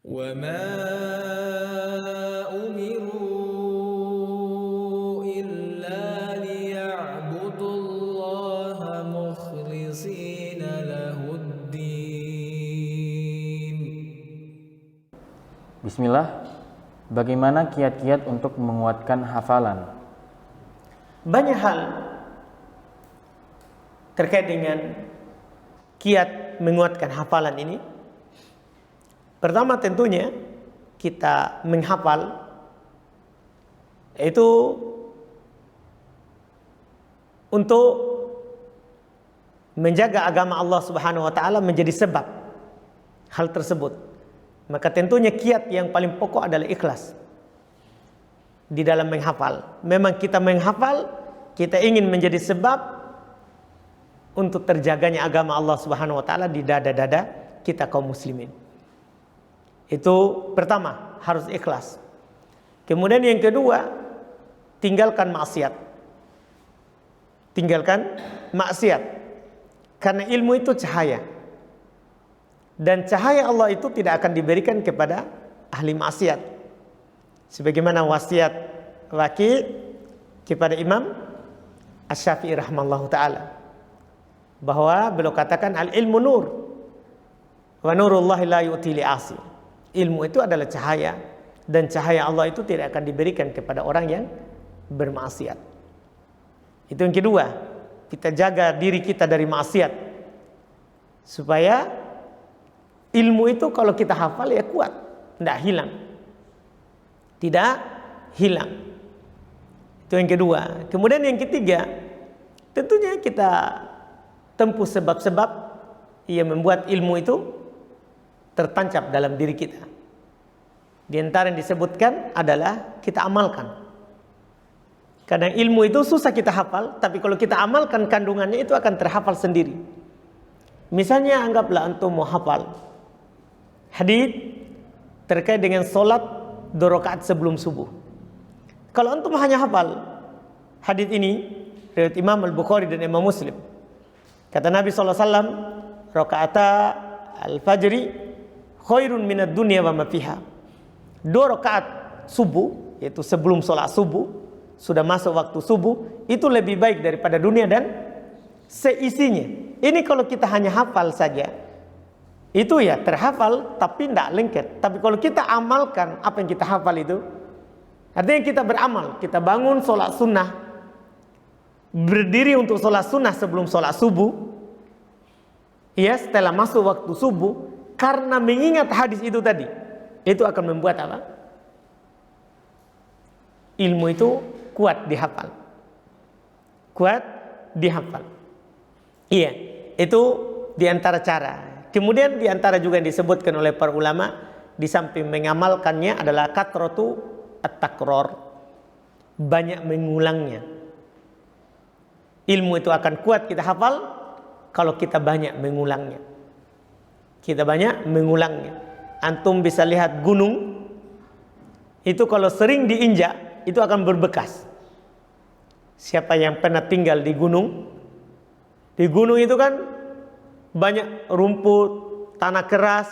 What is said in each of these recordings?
وما أمروا إلا ليعبدوا الله مخلصين له الدين. Bismillah, bagaimana kiat-kiat untuk menguatkan hafalan? Banyak hal terkait dengan kiat menguatkan hafalan ini. Pertama tentunya kita menghafal itu untuk menjaga agama Allah Subhanahu wa taala menjadi sebab hal tersebut. Maka tentunya kiat yang paling pokok adalah ikhlas di dalam menghafal. Memang kita menghafal, kita ingin menjadi sebab untuk terjaganya agama Allah Subhanahu wa taala di dada-dada kita kaum muslimin. Itu pertama, harus ikhlas. Kemudian yang kedua, tinggalkan maksiat. Tinggalkan maksiat. Karena ilmu itu cahaya. Dan cahaya Allah itu tidak akan diberikan kepada ahli maksiat. Sebagaimana wasiat Waqi' kepada Imam Asy-Syafi'i rahimallahu taala, bahwa beliau katakan al-ilmu nur wa nurullahi la yu'ti li'asi. Ilmu itu adalah cahaya, dan cahaya Allah itu tidak akan diberikan kepada orang yang bermaksiat. Itu yang kedua, kita jaga diri kita dari maksiat supaya ilmu itu kalau kita hafal ya kuat, tidak hilang. Tidak hilang. Itu yang kedua. Kemudian yang ketiga, tentunya kita tempuh sebab-sebab yang membuat ilmu itu tertancap dalam diri kita. Di antara yang disebutkan adalah kita amalkan. Kadang ilmu itu susah kita hafal, tapi kalau kita amalkan kandungannya itu akan terhafal sendiri. Misalnya anggaplah antum mau hafal hadits terkait dengan solat 2 rakaat sebelum subuh. Kalau antum hanya hafal hadits ini riwayat Imam Al-Bukhari dan Imam Muslim, kata Nabi SAW, rakaata al-fajri khairun minad dunya wa ma fiha. 2 rakaat subuh, yaitu sebelum sholat subuh, sudah masuk waktu subuh, itu lebih baik daripada dunia dan seisinya. Ini kalau kita hanya hafal saja, itu ya terhafal tapi tidak lengket. Tapi kalau kita amalkan apa yang kita hafal itu, artinya kita beramal, kita bangun sholat sunnah, berdiri untuk sholat sunnah sebelum sholat subuh, ya setelah masuk waktu subuh, karena mengingat hadis itu tadi, itu akan membuat apa? Ilmu itu kuat dihafal. Kuat dihafal. Iya, itu diantara cara. Kemudian diantara juga yang disebutkan oleh para ulama, di samping mengamalkannya adalah kathratu at-takror, banyak mengulangnya. Ilmu itu akan kuat kita hafal kalau kita banyak mengulangnya. Kita banyak mengulangnya. Antum bisa lihat gunung, itu kalau sering diinjak, itu akan berbekas. Siapa yang pernah tinggal di gunung itu kan banyak rumput, tanah keras,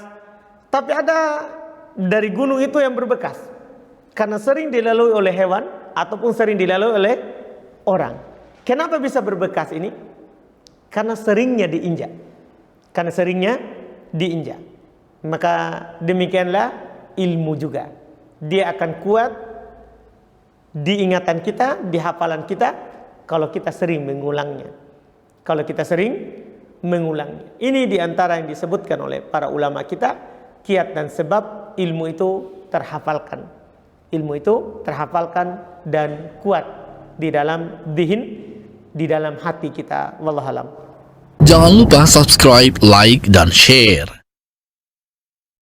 tapi ada dari gunung itu yang berbekas. Karena sering dilalui oleh hewan, ataupun sering dilalui oleh orang. Kenapa bisa berbekas ini? Karena seringnya diinjak. Karena seringnya diinjak. Maka demikianlah ilmu juga. Dia akan kuat di ingatan kita, di hafalan kita, kalau kita sering mengulangnya. Kalau kita sering mengulangnya. Ini diantara yang disebutkan oleh para ulama kita, kiat dan sebab ilmu itu terhafalkan. Ilmu itu terhafalkan dan kuat di dalam zihin, di dalam hati kita. Wallahualam. Jangan lupa subscribe, like, dan share.